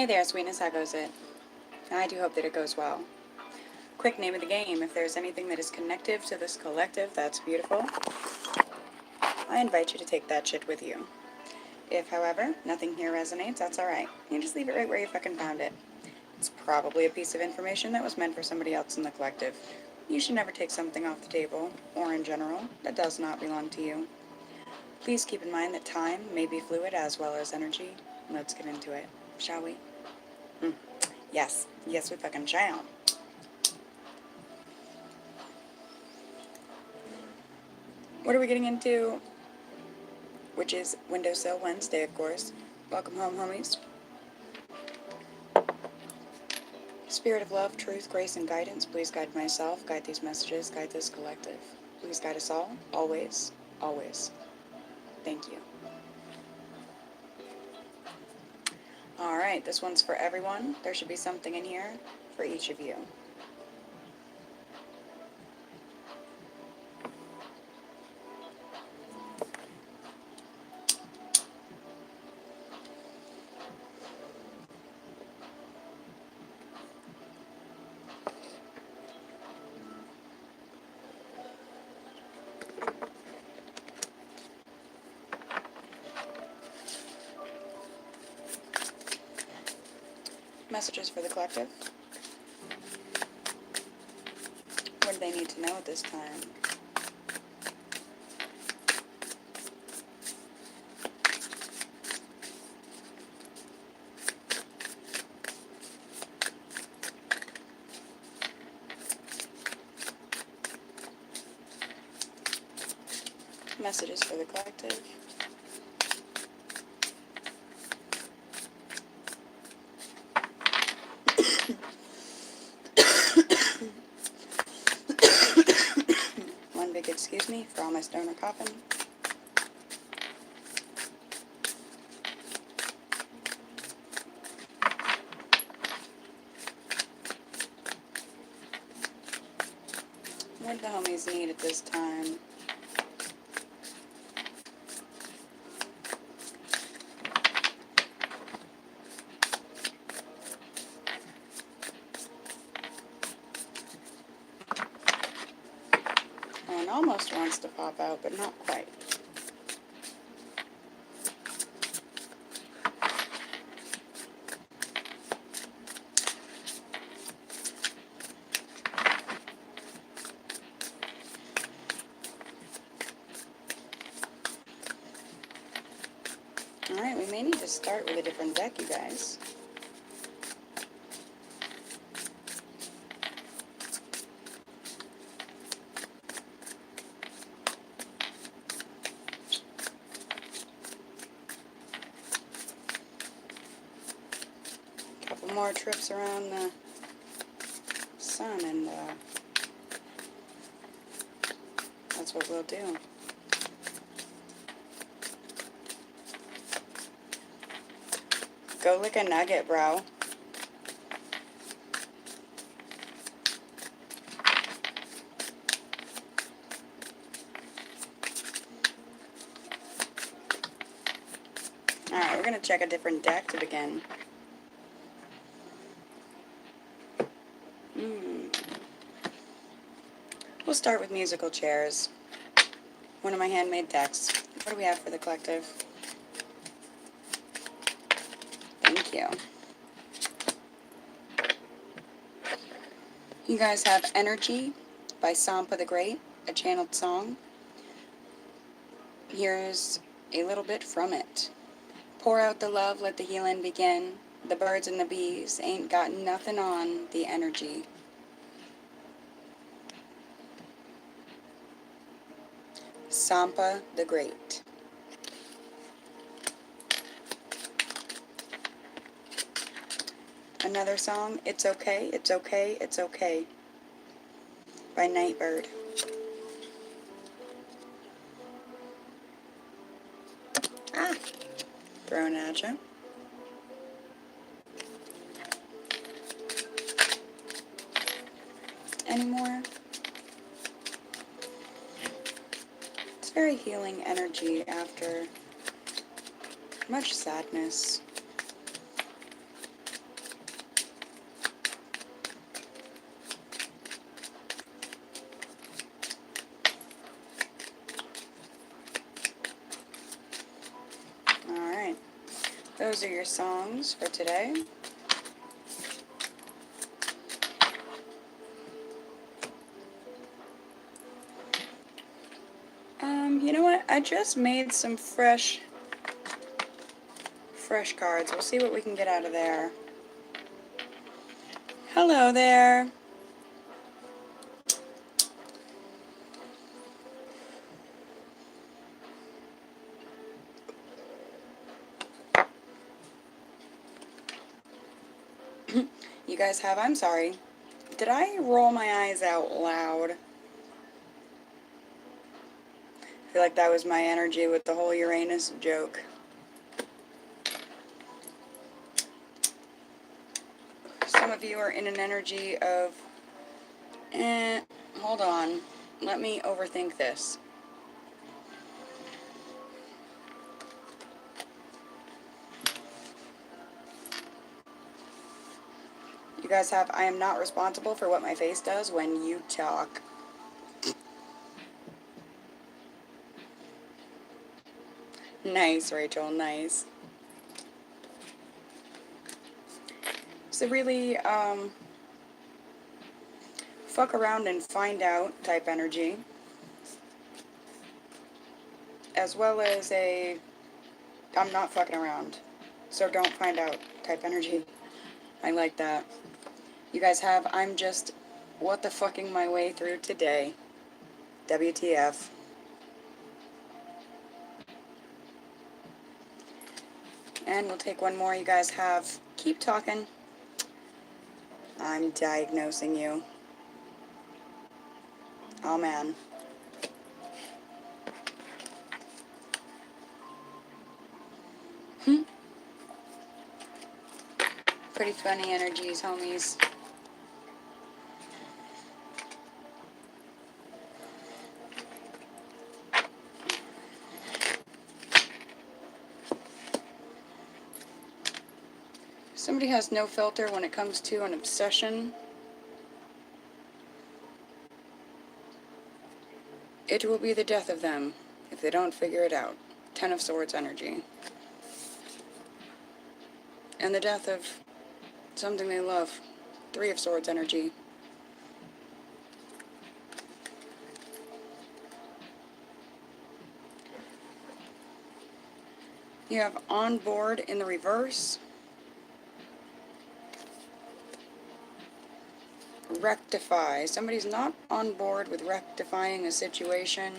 Hey there, sweetness, how goes it? I do hope that it goes well. Quick name of the game, if there's anything that is connective to this collective, that's beautiful. I invite you to take that shit with you. If, however, nothing here resonates, that's alright. You just leave it right where you fucking found it. It's probably a piece of information that was meant for somebody else in the collective. You should never take something off the table, or in general, that does not belong to you. Please keep in mind that time may be fluid as well as energy. Let's get into it, shall we? Yes, we fucking shall. What are we getting into? Which is Windowsill Wednesday, of course. Welcome home, homies. Spirit of love, truth, grace, and guidance, please guide myself, guide these messages, guide this collective. Please guide us all, always, always. Thank you. Alright, this one's for everyone. There should be something in here for each of you. Messages for the collective. What do they need to know at this time? Messages for the collective. One big excuse me for all my stoner coughing. What do the homies need at this time? One almost wants to pop out, but not quite. Alright, we may need to start with a different deck, you guys. Couple more trips around the sun and that's what we'll do. Go lick a nugget, bro. Alright, we're going to check a different deck to begin. We'll start with musical chairs. One of my handmade decks. What do we have for the collective? Thank you. You guys have Energy by Sampa the Great, a channeled song. Here's a little bit from it. Pour out the love, let the healing begin. The birds and the bees ain't got nothing on the energy. Sampa the Great. Another song, It's Okay, It's Okay, It's Okay, by Nightbird. Ah! Throwing it at you. Any more? It's very healing energy after much sadness. those are your songs for today. You know what? I just made some fresh cards. We'll see what we can get out of there. Hello there. You guys have, I'm sorry. Did I roll my eyes out loud? I feel like that was my energy with the whole Uranus joke. Some of you are in an energy of, hold on, let me overthink this. You guys have, I am not responsible for what my face does when you talk. Nice, Rachel, nice. So really, fuck around and find out type energy. As well as a, I'm not fucking around, so don't find out type energy. I like that. You guys have, I'm just what the fucking my way through today. WTF. And we'll take one more. You guys have, keep talking. I'm diagnosing you. Oh man. Pretty funny energies, homies. Somebody has no filter when it comes to an obsession. It will be the death of them if they don't figure it out. 10 of Swords energy. And the death of something they love. 3 of Swords energy. You have on board in the reverse. Rectify. Somebody's not on board with rectifying a situation.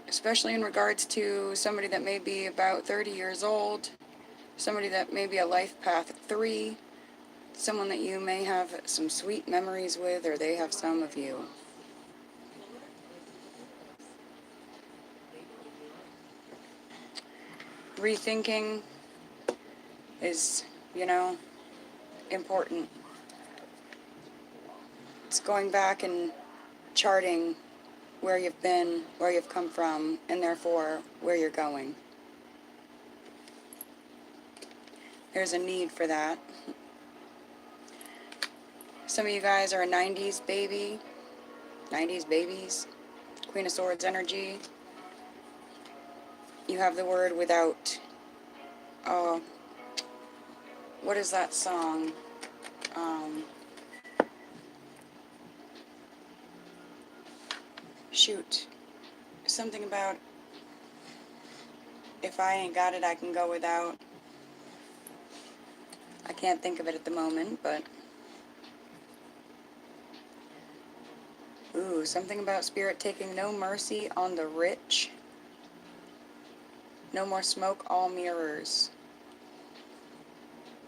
Especially in regards to somebody that may be about 30 years old. Somebody that may be a life path 3. Someone that you may have some sweet memories with, or they have some of you. Rethinking is, you know, important. It's going back and charting where you've been, where you've come from, and therefore where you're going. There's a need for that. Some of you guys are a 90s baby, 90s babies, Queen of Swords energy. You have the word without, what is that song? Shoot. Something about, if I ain't got it, I can go without. I can't think of it at the moment, but... Ooh, something about Spirit taking no mercy on the rich. No more smoke, all mirrors.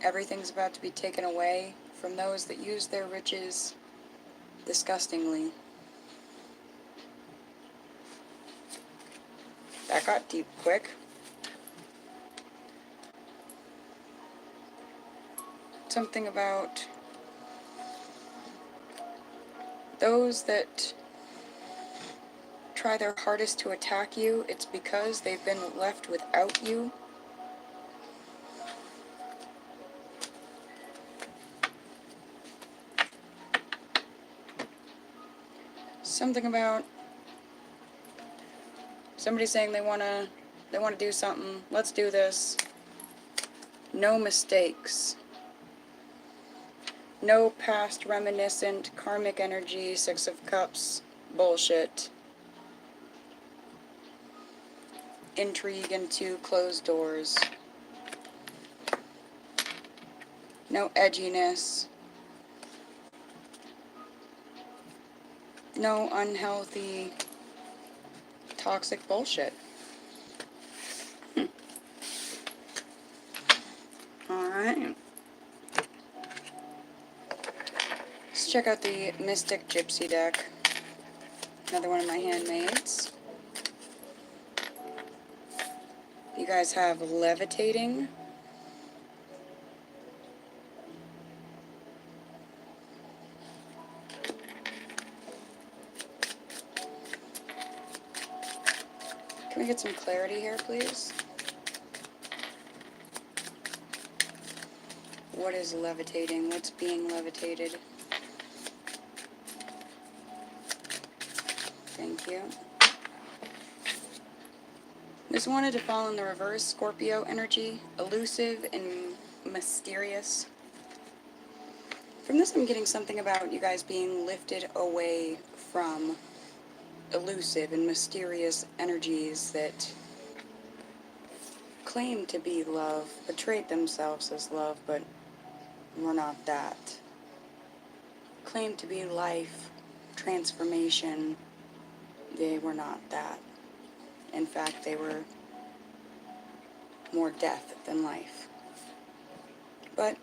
Everything's about to be taken away from those that use their riches disgustingly. That got deep quick. Something about those that try their hardest to attack you, it's because they've been left without you. Something about somebody saying they They want to do something. Let's do this. No mistakes. No past reminiscent karmic energy, Six of Cups bullshit. Intrigue into closed doors. No edginess. No unhealthy, toxic bullshit. Alright. Let's check out the Mystic Gypsy deck. Another one of my handmaids. You guys have levitating. Can we get some clarity here, please? What is levitating? What's being levitated? Thank you. This wanted to fall in the reverse Scorpio energy, elusive and mysterious. From this, I'm getting something about you guys being lifted away from elusive and mysterious energies that claim to be love, portrayed themselves as love, but were not that. Claim to be life, transformation, they were not that. In fact, they were more death than life. But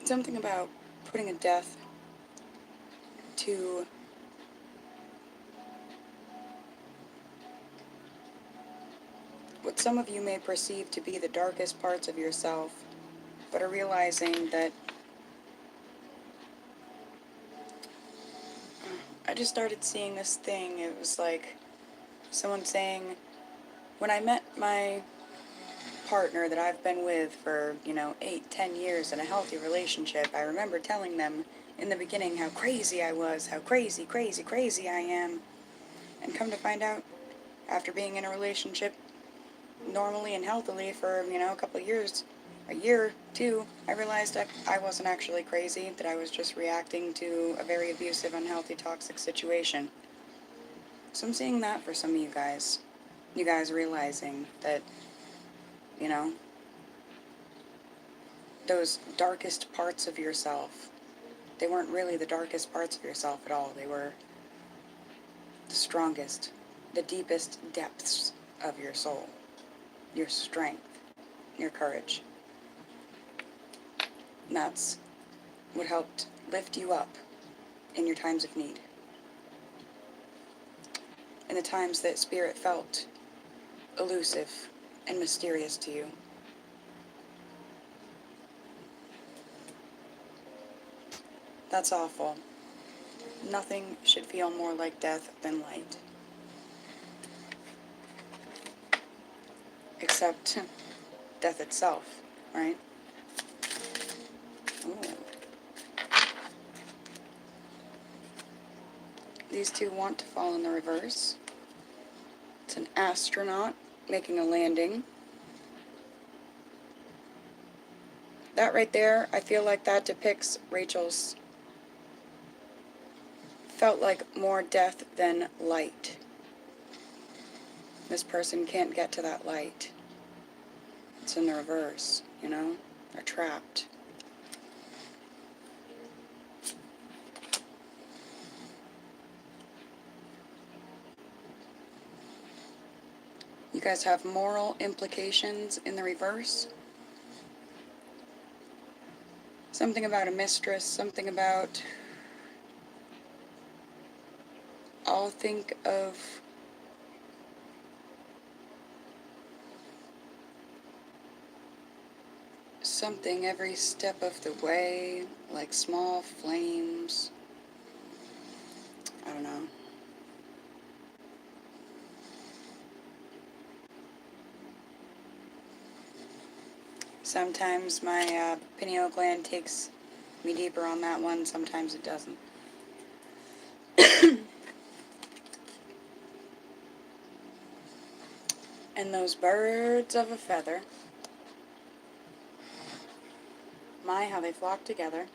something about putting a death to what some of you may perceive to be the darkest parts of yourself, but are realizing that I just started seeing this thing. It was like someone saying, when I met my partner that I've been with for, 8-10 years in a healthy relationship, I remember telling them in the beginning how crazy I was, how crazy I am. And come to find out, after being in a relationship normally and healthily for, a couple of years, a year, two, I realized that I wasn't actually crazy, that I was just reacting to a very abusive, unhealthy, toxic situation. So I'm seeing that for some of you guys. You guys realizing that, those darkest parts of yourself, they weren't really the darkest parts of yourself at all. They were the strongest, the deepest depths of your soul, your strength, your courage. And that's what helped lift you up in your times of need. In the times that spirit felt elusive and mysterious to you. That's awful. Nothing should feel more like death than light. Except death itself, right? Ooh. These two want to fall in the reverse. It's an astronaut making a landing. That right there, I feel like that depicts Rachel's felt like more death than light. This person can't get to that light. It's in the reverse, They're trapped. You guys have moral implications in the reverse. Something about a mistress, something about... I'll think of something every step of the way, like small flames. I don't know. Sometimes my pineal gland takes me deeper on that one, sometimes it doesn't. And those birds of a feather, my, how they flock together.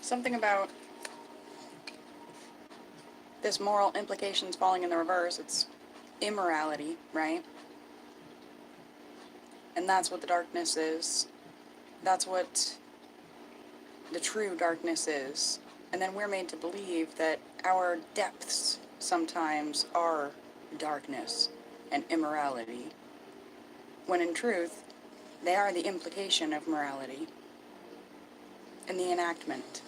Something about this moral implications falling in the reverse, it's immorality, right? And that's what the darkness is. That's what the true darkness is. And then we're made to believe that our depths sometimes are darkness and immorality, when in truth, they are the implication of morality and the enactment.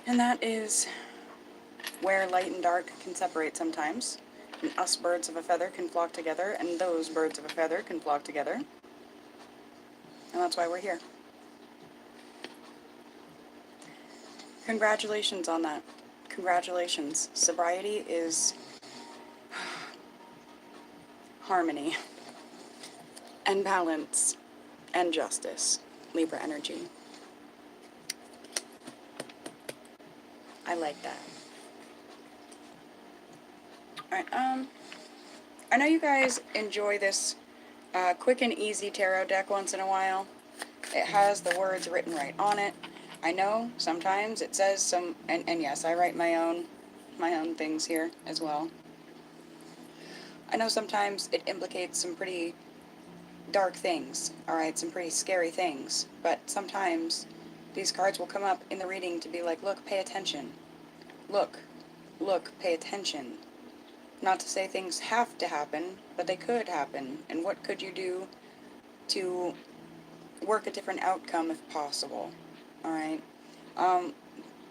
And that is where light and dark can separate sometimes. And us birds of a feather can flock together, and those birds of a feather can flock together. And that's why we're here. Congratulations on that. Congratulations. Sobriety is harmony and balance and justice. Libra energy. I like that. Alright, I know you guys enjoy this quick and easy tarot deck once in a while. It has the words written right on it. I know sometimes it says some, and yes, I write my own things here as well. I know sometimes it implicates some pretty dark things, alright, some pretty scary things, but sometimes these cards will come up in the reading to be like, look, pay attention. Look, pay attention. Not to say things have to happen, but they could happen, and what could you do to work a different outcome if possible, alright?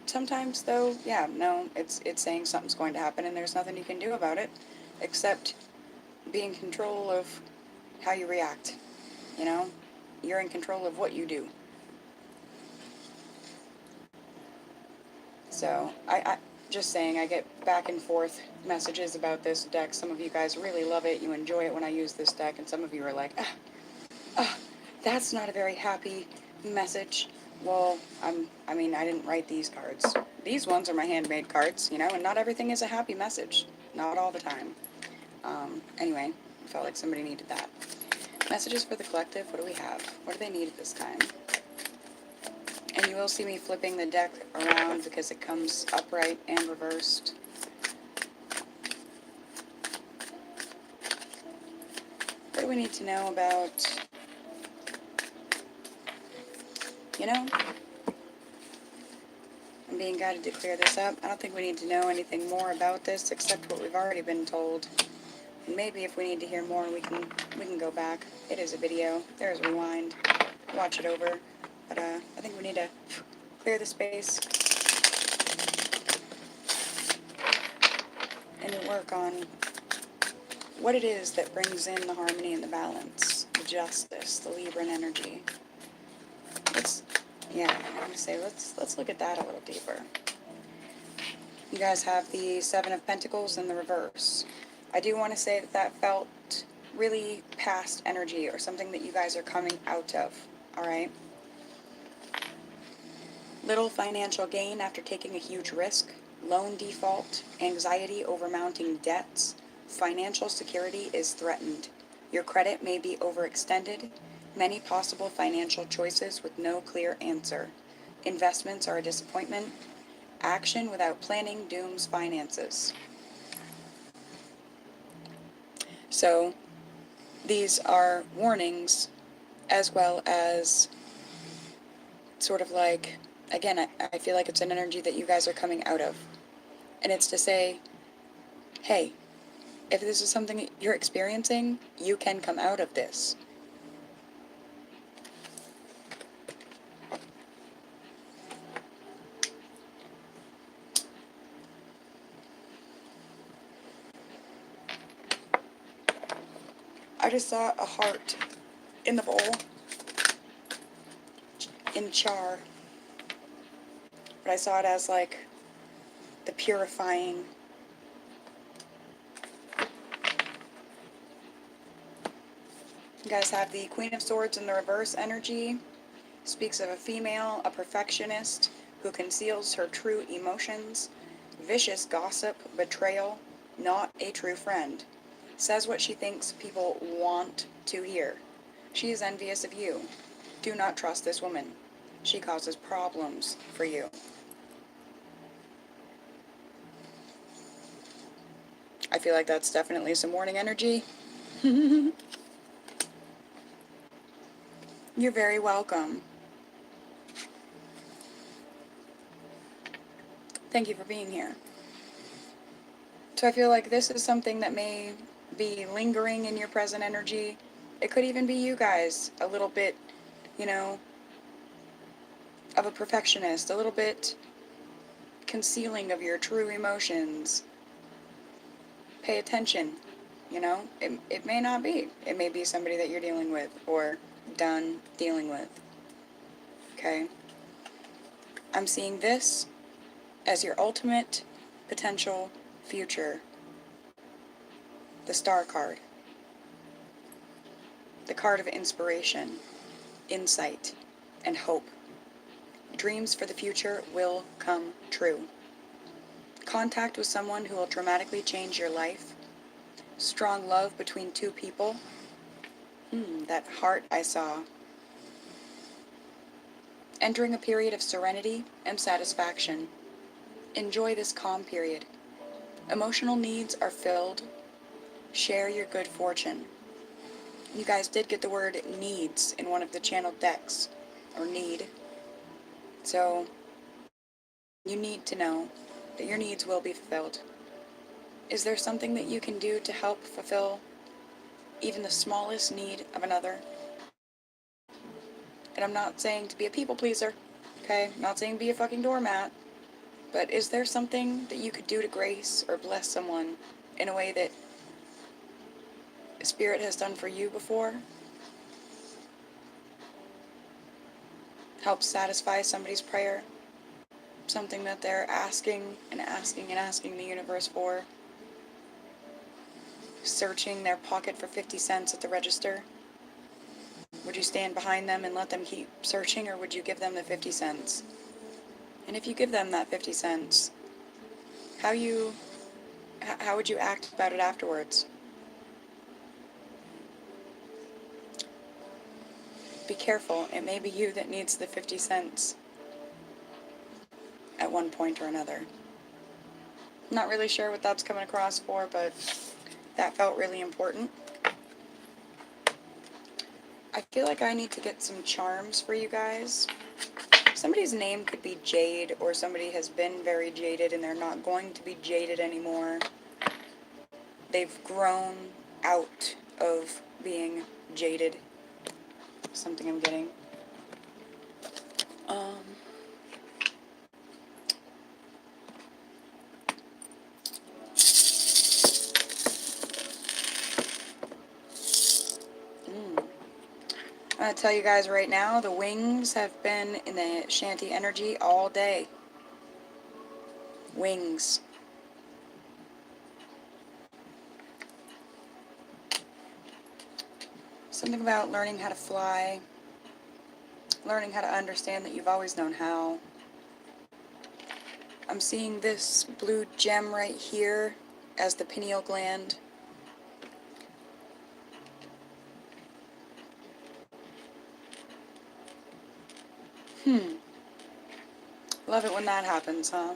Sometimes though, yeah, no, it's saying something's going to happen and there's nothing you can do about it, except be in control of how you react, you know? You're in control of what you do. So, I just saying, I get back and forth messages about this deck. Some of you guys really love it, you enjoy it when I use this deck, and some of you are like, that's not a very happy message. Well, I mean, I didn't write these cards. These ones are my handmade cards, you know, and not everything is a happy message. Not all the time. Anyway, I felt like somebody needed that. Messages for the collective, what do we have? What do they need at this time? And you will see me flipping the deck around because it comes upright and reversed. What do we need to know about, you know, I'm being guided to clear this up. I don't think we need to know anything more about this except what we've already been told. And maybe if we need to hear more, we can go back. It is a video. There's rewind. Watch it over. But I think we need to clear the space and work on what it is that brings in the harmony and the balance, the justice, the Libran energy. Let's look at that a little deeper. You guys have the Seven of Pentacles in the reverse. I do want to say that felt really past energy or something that you guys are coming out of, alright? Little financial gain after taking a huge risk, loan default, anxiety over mounting debts, financial security is threatened. Your credit may be overextended, many possible financial choices with no clear answer. Investments are a disappointment. Action without planning dooms finances. So, these are warnings as well as sort of like, again, I feel like it's an energy that you guys are coming out of. And it's to say, hey, if this is something you're experiencing, you can come out of this. I just saw a heart in the bowl, in char. But I saw it as like the purifying. You guys have the Queen of Swords in the reverse energy. Speaks of a female, a perfectionist, who conceals her true emotions. Vicious gossip, betrayal, not a true friend. Says what she thinks people want to hear. She is envious of you. Do not trust this woman. She causes problems for you. I feel like that's definitely some morning energy. You're very welcome. Thank you for being here. So I feel like this is something that may be lingering in your present energy. It could even be you guys, a little bit, you know, of a perfectionist, a little bit concealing of your true emotions. Pay attention, you know? It may not be. It may be somebody that you're dealing with or done dealing with. Okay? I'm seeing this as your ultimate potential future. The Star card. The card of inspiration, insight, and hope. Dreams for the future will come true. Contact with someone who will dramatically change your life. Strong love between two people. That heart I saw. Entering a period of serenity and satisfaction. Enjoy this calm period. Emotional needs are filled. Share your good fortune. You guys did get the word needs in one of the channel decks, or need. So, you need to know that your needs will be fulfilled. Is there something that you can do to help fulfill even the smallest need of another? And I'm not saying to be a people pleaser, okay? I'm not saying be a fucking doormat. But is there something that you could do to grace or bless someone in a way that Spirit has done for you before? Help satisfy somebody's prayer? Something that they're asking and asking and asking the universe for? Searching their pocket for 50 cents at the register? Would you stand behind them and let them keep searching, or would you give them the 50 cents? And if you give them that 50 cents, how would you act about it afterwards? Be careful, it may be you that needs the 50 cents at one point or another. Not really sure what that's coming across for, but that felt really important. I feel like I need to get some charms for you guys. Somebody's name could be Jade, or somebody has been very jaded and they're not going to be jaded anymore. They've grown out of being jaded. Something I'm getting. I'm going to tell you guys right now, the wings have been in the Shanty energy all day. Wings. Something about learning how to fly. Learning how to understand that you've always known how. I'm seeing this blue gem right here as the pineal gland. Love it when that happens, huh?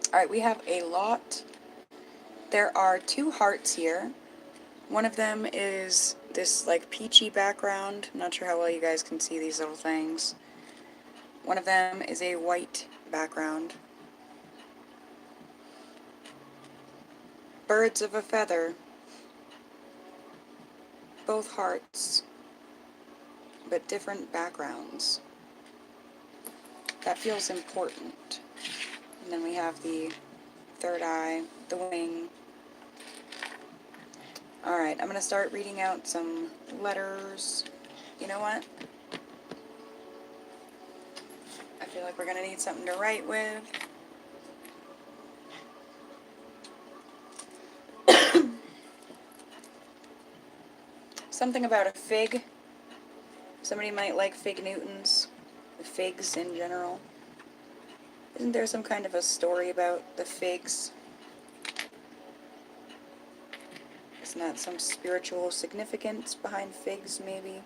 Alright, we have a lot. There are two hearts here. One of them is this like peachy background. I'm not sure how well you guys can see these little things. One of them is a white background. Birds of a feather. Both hearts, but different backgrounds. That feels important. And then we have the third eye, the wing. Alright, I'm going to start reading out some letters. You know what? I feel like we're going to need something to write with. Something about a fig. Somebody might like fig Newtons. Figs in general. Isn't there some kind of a story about the figs? Isn't that some spiritual significance behind figs, maybe?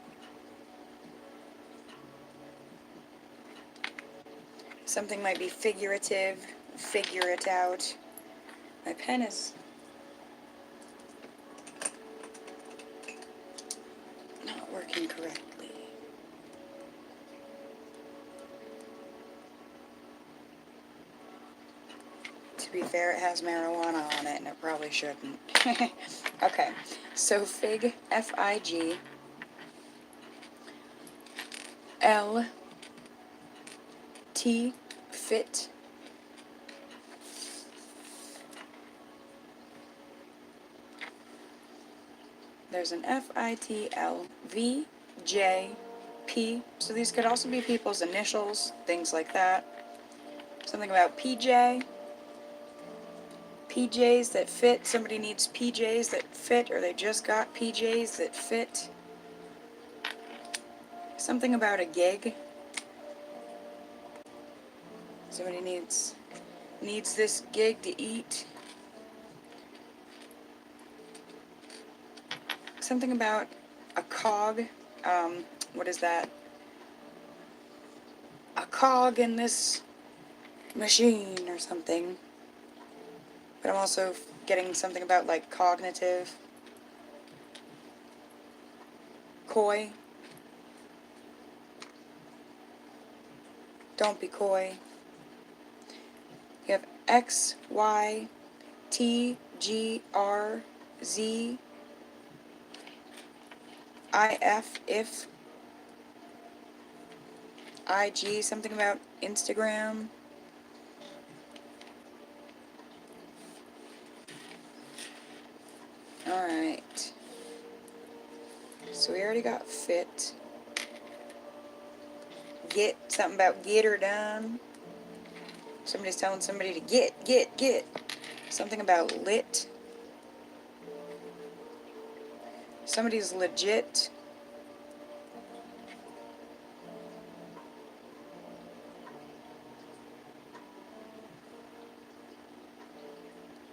Something might be figurative, figure it out. My pen is not working correctly. To be fair, it has marijuana on it, and it probably shouldn't. Okay, so fig, F-I-G, L-T, fit. There's an F-I-T-L-V-J-P. So these could also be people's initials, things like that. Something about PJ. PJs that fit. Somebody needs PJs that fit, or they just got PJs that fit. Something about a gig. Somebody needs this gig to eat. Something about a cog. What is that? A cog in this machine or something. But I'm also getting something about like cognitive. Coy. Don't be coy. You have X, Y, T, G, R, Z, I, F, if, I, G, something about Instagram. Alright. So we already got fit. Get, something about get her done. Somebody's telling somebody to get. Something about lit. Somebody's legit.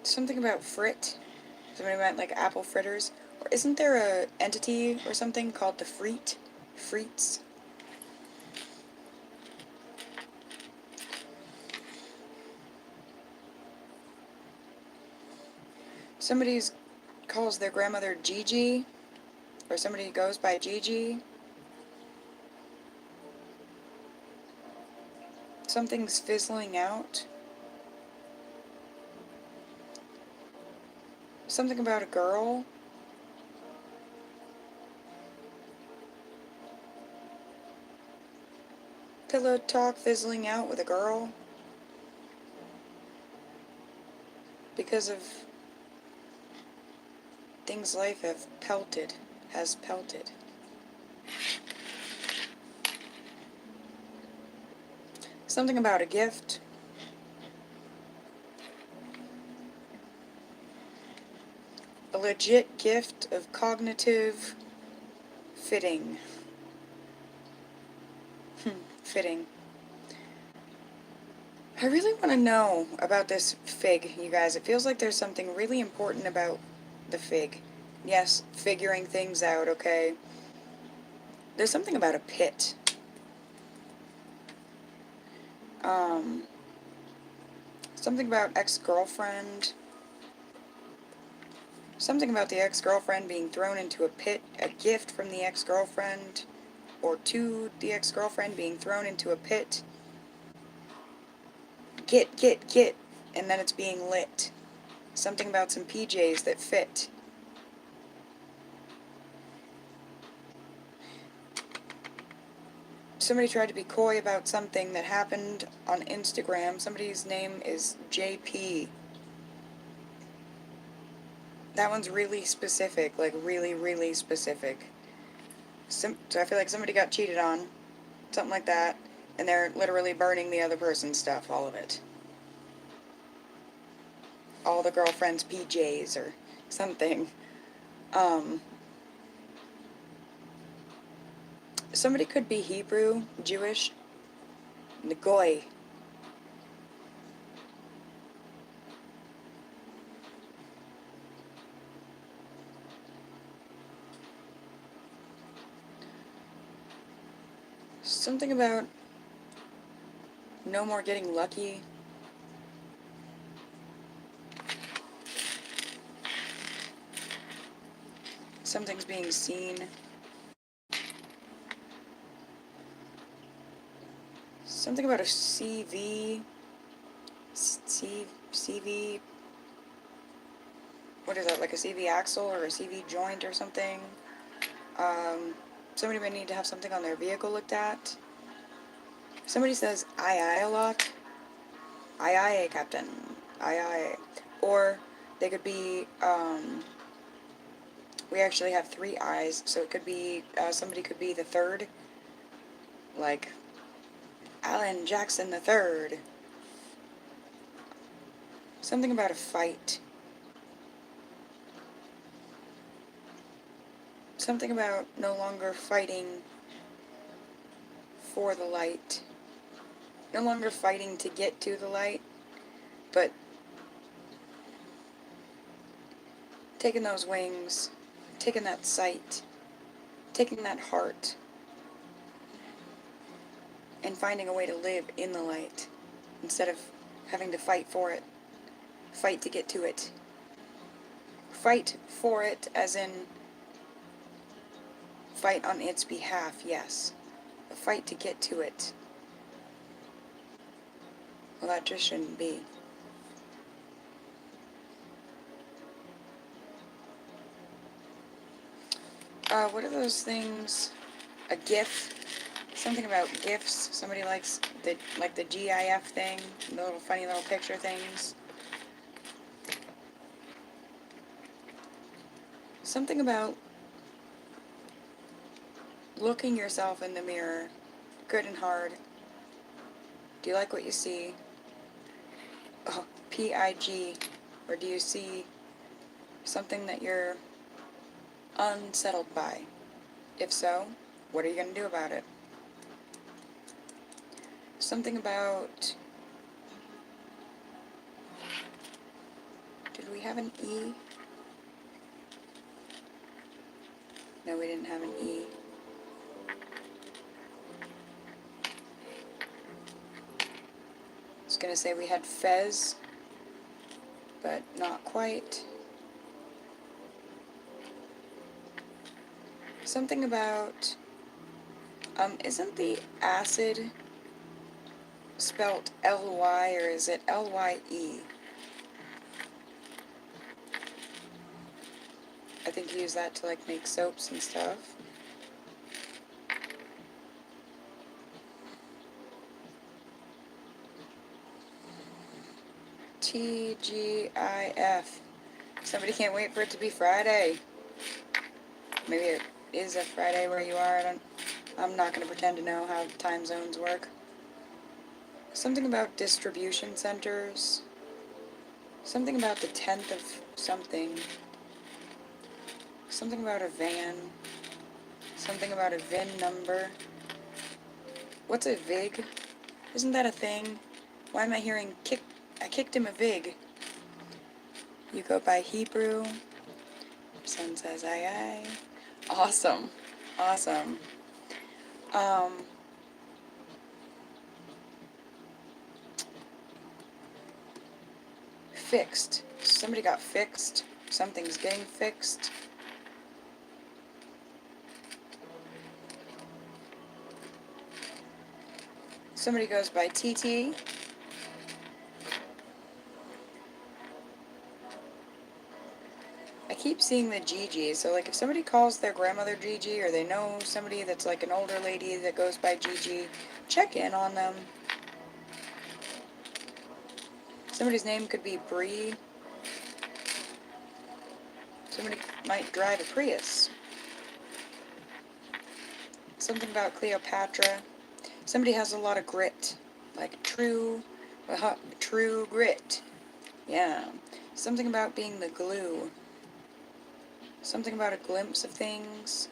Something about frit. Somebody meant like apple fritters. Or isn't there a entity or something called the freet? Freets? Somebody calls their grandmother Gigi, or somebody goes by Gigi. Something's fizzling out. Something about a girl. Pillow talk fizzling out with a girl. Because of things life has pelted. Something about a gift. A legit gift of cognitive fitting. Fitting. I really want to know about this fig, you guys. It feels like there's something really important about the fig. Yes, figuring things out, okay? There's something about a pit. Something about ex-girlfriend. Something about the ex-girlfriend being thrown into a pit. A gift from the ex-girlfriend. Or to the ex-girlfriend being thrown into a pit. Get. And then it's being lit. Something about some PJs that fit. Somebody tried to be coy about something that happened on Instagram. Somebody's name is JP. That one's really specific, like really, really specific. So I feel like somebody got cheated on, something like that, and they're literally burning the other person's stuff, all of it. All the girlfriend's PJs or something. Somebody could be Hebrew, Jewish, Nagoy. Something about no more getting lucky. Something's being seen. Something about a CV. CV. What is that, like a CV axle or a CV joint or something? Somebody may need to have something on their vehicle looked at. Somebody says aye a lot. Aye aye, Captain. Aye aye. Or they could be, we actually have 3 eyes, so it could be, somebody could be the third. Like, Alan Jackson the third. Something about a fight. Something about no longer fighting for the light. No longer fighting to get to the light, but taking those wings, taking that sight, taking that heart, and finding a way to live in the light instead of having to fight for it, fight to get to it. Fight for it as in fight on its behalf, yes. A fight to get to it. Well, that just shouldn't be. What are those things? A GIF? Something about GIFs. Somebody likes the GIF thing, the little funny little picture things. Something about looking yourself in the mirror, good and hard. Do you like what you see? Oh, PIG. Or do you see something that you're unsettled by? If so, what are you going to do about it? Something about... Did we have an E? No, we didn't have an E. I was going to say we had Fez, but not quite. Something about... isn't the acid spelt L-Y, or is it L-Y-E? I think you use that to, like, make soaps and stuff. TGIF. Somebody can't wait for it to be Friday. Maybe it is a Friday where you are. I'm not going to pretend to know how time zones work. Something about distribution centers. Something about the 10th of something. Something about a van. Something about a VIN number. What's a VIG? Isn't that a thing? Why am I hearing I kicked him a VIG. You go by Hebrew. Son says aye aye. Awesome. Awesome. Fixed. Somebody got fixed. Something's getting fixed. Somebody goes by TT. I keep seeing the Gigi, so like if somebody calls their grandmother Gigi, or they know somebody that's like an older lady that goes by Gigi, check in on them. Somebody's name could be Bree. Somebody might drive a Prius. Something about Cleopatra. Somebody has a lot of grit, like true grit. Yeah. Something about being the glue. Something about a glimpse of things.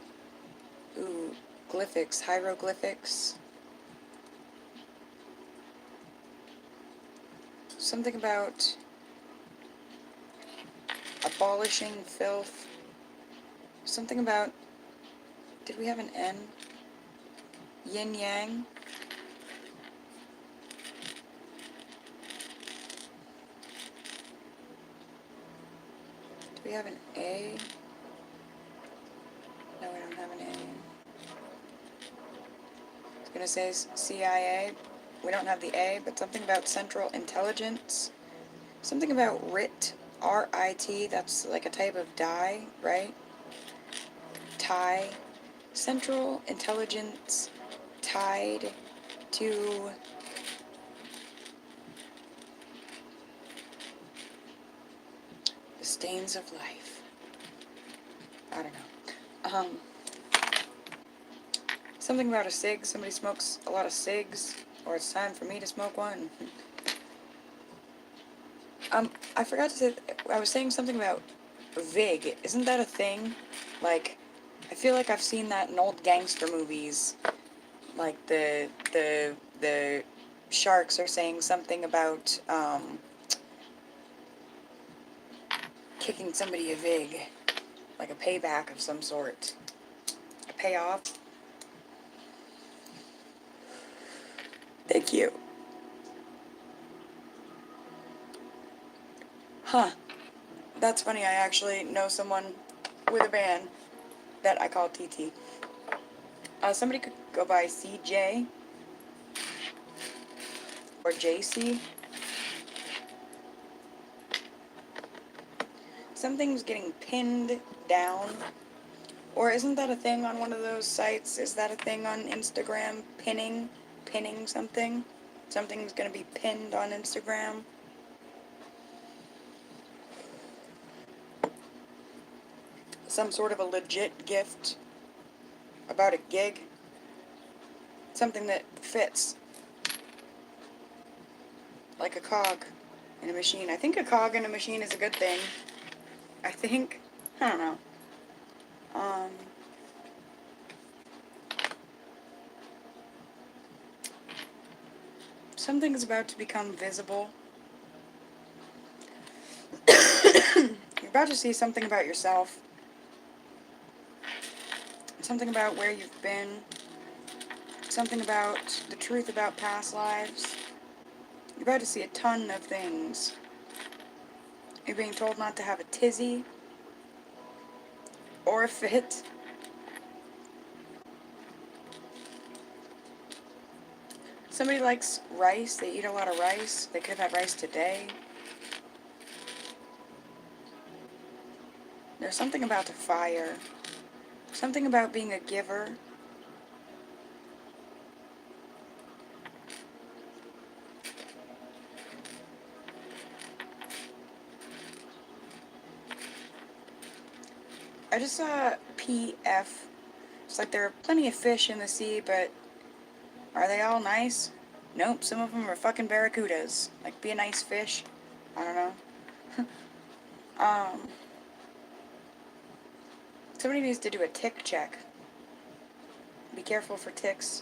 Ooh, glyphics, hieroglyphics. Something about abolishing filth. Something about... Did we have an N? Yin yang. Do we have an A? No, we don't have an A. I was gonna say CIA. We don't have the A, but something about Central Intelligence. Something about RIT. RIT. That's like a type of dye, right? Tie. Central Intelligence tied to the stains of life. I don't know. Something about a cig. Somebody smokes a lot of cigs, or it's time for me to smoke one. I forgot to say, I was saying something about VIG. Isn't that a thing? Like, I feel like I've seen that in old gangster movies. Like the sharks are saying something about kicking somebody a VIG, like a payback of some sort, a payoff. Thank you. Huh. That's funny. I actually know someone with a band that I call TT. Somebody could go by CJ or JC. Something's getting pinned down. Or isn't that a thing on one of those sites? Is that a thing on Instagram? Pinning something? Something's gonna be pinned on Instagram. Some sort of a legit gift about a gig. Something that fits. Like a cog in a machine. I think a cog in a machine is a good thing. I think. I don't know. Something's about to become visible. You're about to see something about yourself. Something about where you've been. Something about the truth about past lives. You're about to see a ton of things. You're being told not to have a tizzy or a fit. Somebody likes rice. They eat a lot of rice. They could have had rice today. There's something about the fire. Something about being a giver. I just saw PF. It's like there are plenty of fish in the sea, but are they all nice? Nope, some of them are fucking barracudas. Like, be a nice fish. I don't know. Somebody needs to do a tick check. Be careful for ticks.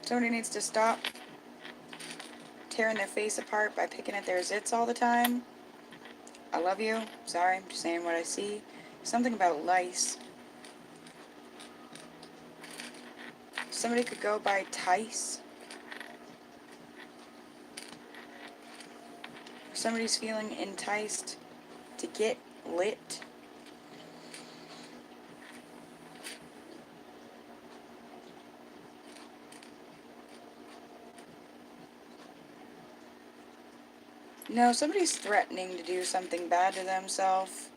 Somebody needs to stop tearing their face apart by picking at their zits all the time. I love you. Sorry, I'm just saying what I see. Something about lice. Somebody could go by Tice. Somebody's feeling enticed to get lit. No, somebody's threatening to do something bad to themselves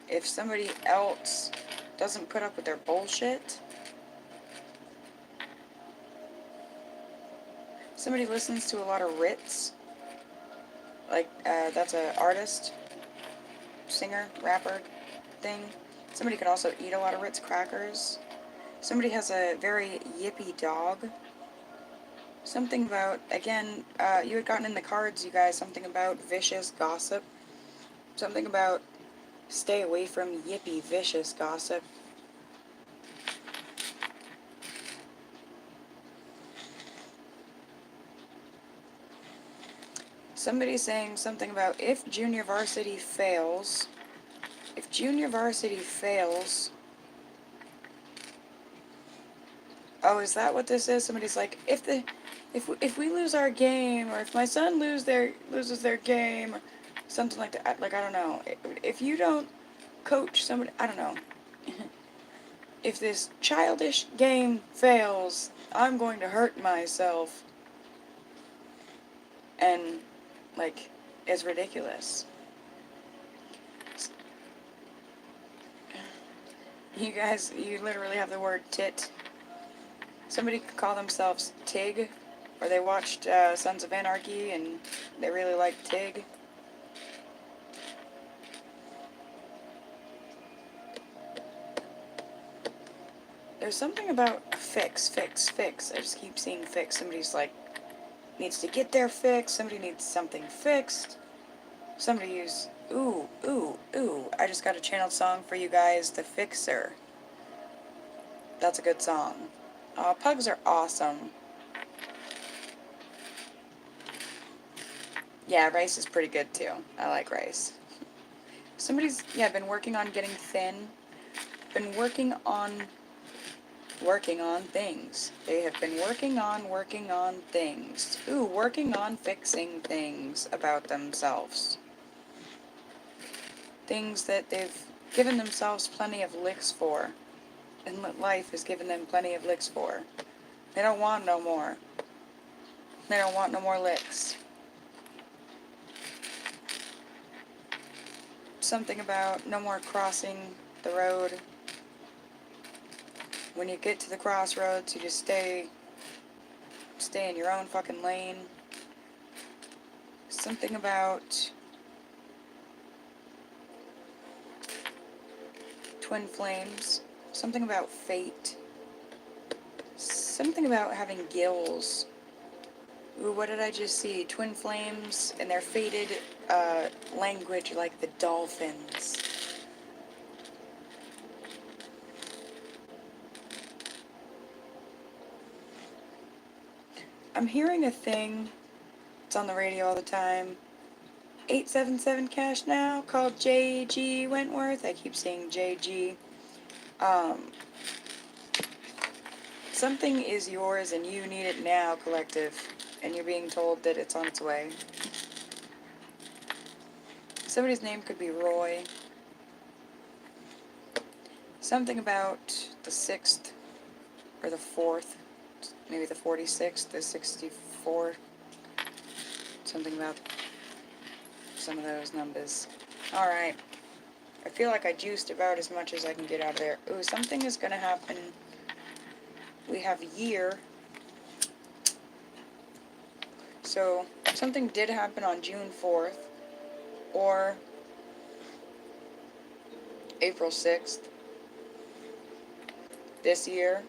if somebody else doesn't put up with their bullshit. Somebody listens to a lot of Ritz. Like, that's an artist, singer, rapper thing. Somebody could also eat a lot of Ritz crackers. Somebody has a very yippy dog. Something about, again, you had gotten in the cards, you guys, something about vicious gossip. Something about stay away from yippy, vicious gossip. Somebody's saying something about if junior varsity fails, Oh, is that what this is? Somebody's like, if we lose our game, or if my son loses their game, or something like that. Like, I don't know. If you don't coach somebody, I don't know. If this childish game fails, I'm going to hurt myself. And, like, it's ridiculous. You guys, you literally have the word tit. Somebody could call themselves Tig, or they watched Sons of Anarchy and they really liked Tig. There's something about fix, fix, fix. I just keep seeing fix. Somebody's like, needs to get their fix. Somebody needs something fixed. Somebody use, ooh, ooh, ooh. I just got a channeled song for you guys, The Fixer. That's a good song. Pugs are awesome. Yeah, rice is pretty good too. I like rice. Somebody's, yeah, been working on getting thin. Been working on things. They have been working on things. Ooh, working on fixing things about themselves. Things that they've given themselves plenty of licks for. And life has given them plenty of licks for. They don't want no more. They don't want no more licks. Something about no more crossing the road. When you get to the crossroads, you just stay in your own fucking lane. Something about twin flames. Something about fate. Something about having gills. Ooh, what did I just see? Twin flames and their fated language like the dolphins. I'm hearing a thing. It's on the radio all the time. 877 cash now, called J.G. Wentworth. I keep saying J.G. Something is yours and you need it now, collective. And you're being told that it's on its way. Somebody's name could be Roy. Something about the 6th or the 4th. Maybe the 46th, the 64th. Something about some of those numbers. Alright. I feel like I juiced about as much as I can get out of there. Ooh, something is gonna happen. We have year. So, something did happen on June 4th. Or April 6th. This year.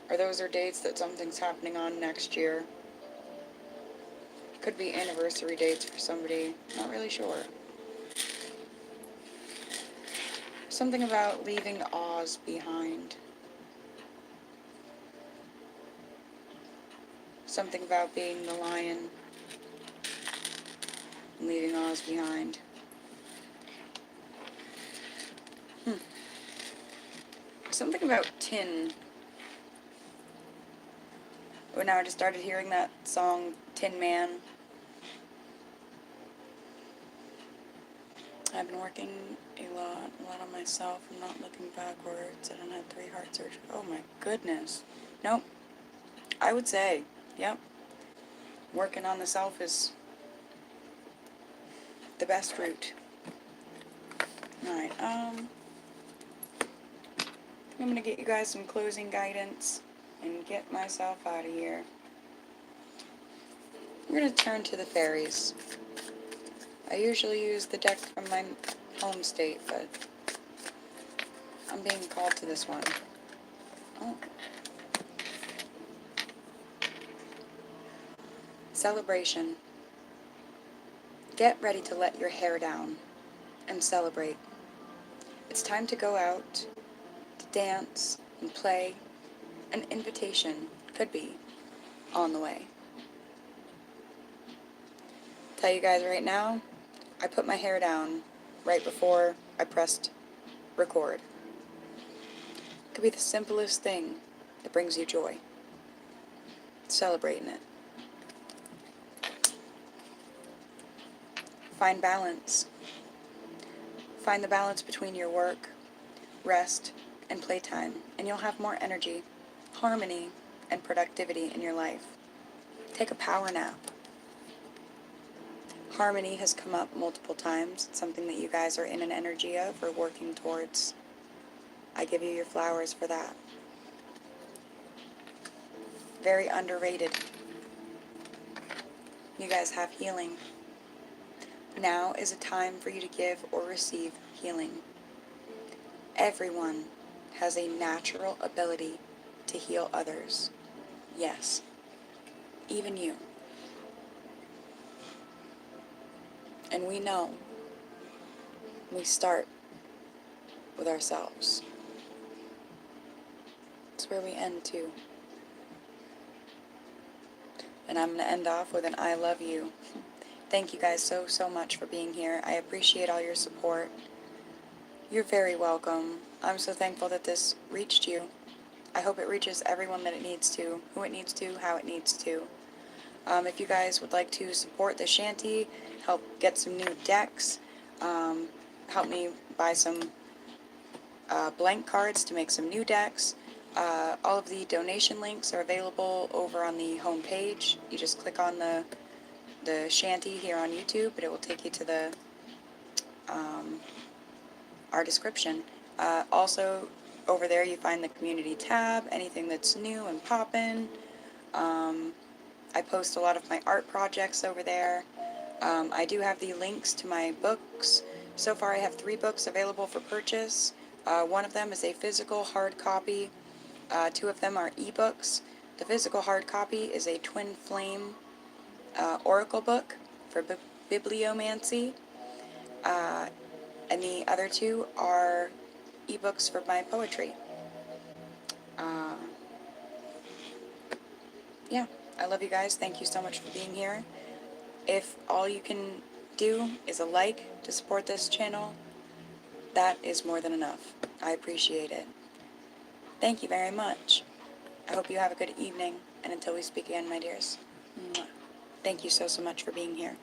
Or those are dates that something's happening on next year. Could be anniversary dates for somebody. Not really sure. Something about leaving Oz behind. Something about being the lion. And leaving Oz behind. Something about tin. Oh, now I just started hearing that song, Tin Man. I've been working a lot on myself. I'm not looking backwards. I don't have 3 heart surgery. Oh my goodness. Nope. I would say, yep. Working on the self is the best route. Alright, I'm gonna get you guys some closing guidance and get myself out of here. We're gonna turn to the fairies. I usually use the deck from my home state, but I'm being called to this one. Oh. Celebration. Get ready to let your hair down and celebrate. It's time to go out, to dance and play. An invitation could be on the way. Tell you guys right now, I put my hair down right before I pressed record. It could be the simplest thing. that brings you joy. Celebrating it. Find balance. Find the balance between your work, rest, and playtime, and you'll have more energy, harmony, and productivity in your life. Take a power nap. Harmony has come up multiple times. It's something that you guys are in an energy of or working towards. I give you your flowers for that. Very underrated. You guys have healing. Now is a time for you to give or receive healing. Everyone has a natural ability to heal others. Yes, even you. And we know we start with ourselves. It's where we end too. And I'm going to end off with an I love you. Thank you guys so much for being here. I appreciate all your support. You're very welcome. I'm so thankful that this reached you. I hope it reaches everyone that it needs to, who it needs to, how it needs to. If you guys would like to support the shanty, help get some new decks, help me buy some blank cards to make some new decks, all of the donation links are available over on the home page. You just click on the shanty here on YouTube, but it will take you to the our description. Also, over there you find the community tab, anything that's new and poppin'. I post a lot of my art projects over there. I do have the links to my books. So far I have 3 books available for purchase. One of them is a physical hard copy. 2 of them are ebooks. The physical hard copy is a twin flame oracle book for bibliomancy. And the other 2 are ebooks for my poetry. Yeah, I love you guys. Thank you so much for being here. If all you can do is a like to support this channel, that is more than enough. I appreciate it. Thank you very much. I hope you have a good evening, and until we speak again, my dears. Mwah. Thank you so much for being here.